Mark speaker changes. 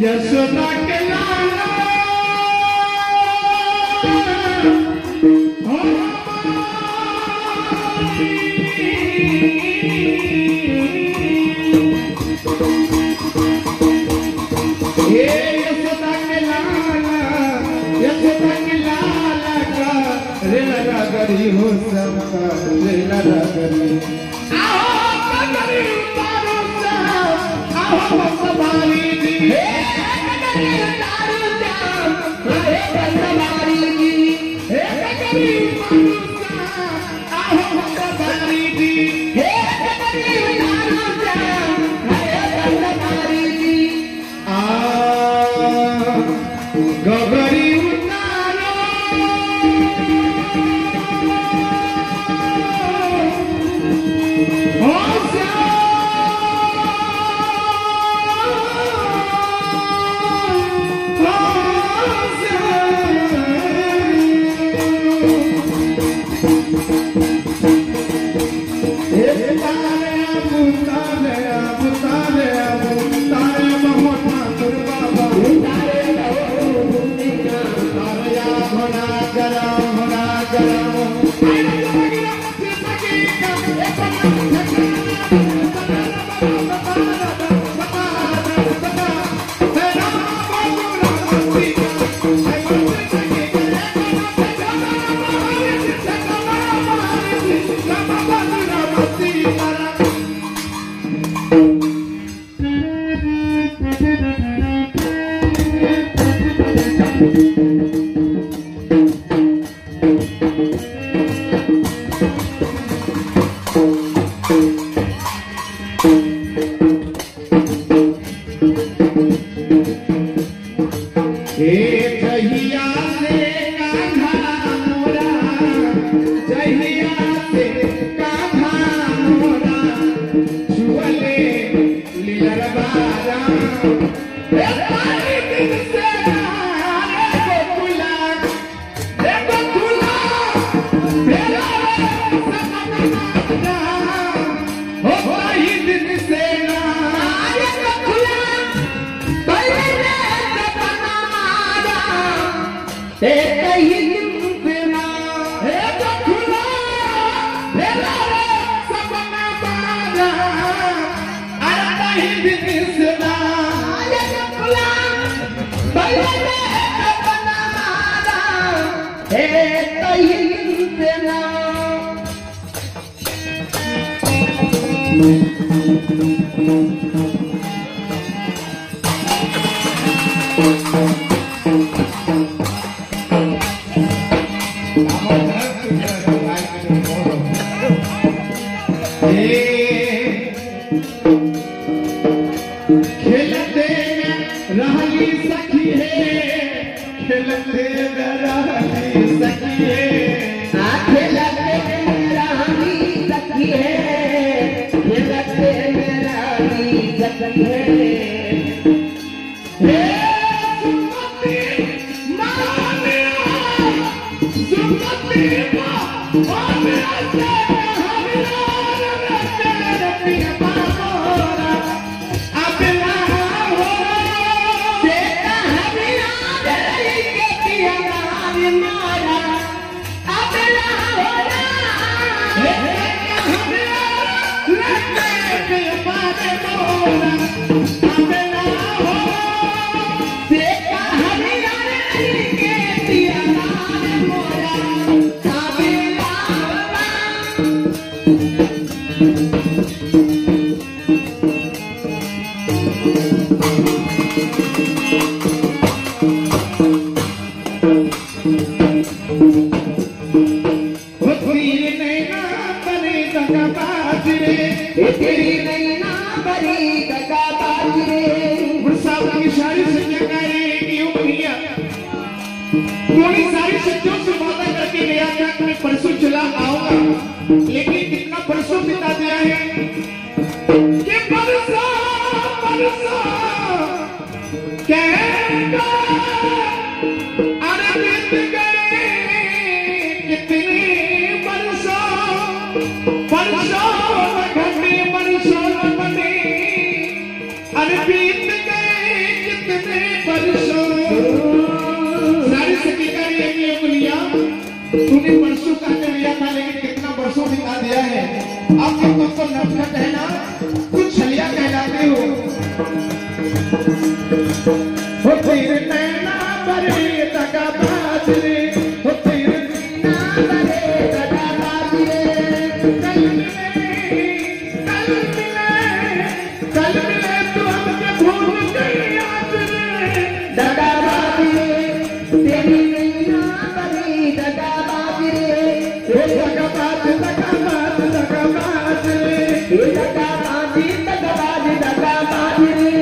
Speaker 1: यशोदा के लाला का रेला गरी हो सबका रेला गरी आओ गरी उतारो आओ सवारी जी गरी उतारो हे सवारी जी हे गरी उतारो आओ सवारी जी हे गरी उतारो हे सवारी जी आ गगरी थोड़ी सारी सच्चों से वादा करके गया था कि मैं परसों चला आऊंगा, लेकिन कितना परसों बिता दिया है कि परसों परसों कहेगा अरे बीत गए कितने परसों परसों घटे परसों बने, अरे बीत गए कितने परसों। सारी सकीका ये बोलिया तूने परसों का लिया था, लेकिन कितना परसों बिता दिया है। अब जब तुमको नफरत है ना, कुछ छलिया कहलाते हो तेरे नैना बरे दगाबाज रे, हो तेरे नैना बरे दगाबाज रे, कल मिले तू हमसे भूल गई आज रे, दगाबाज रे तेरी नैना बरे दगाबाज रे, हे दगाबाज दगाबाज दगाबाज रे, हे दगाबाज दगाबाज दगाबाज रे।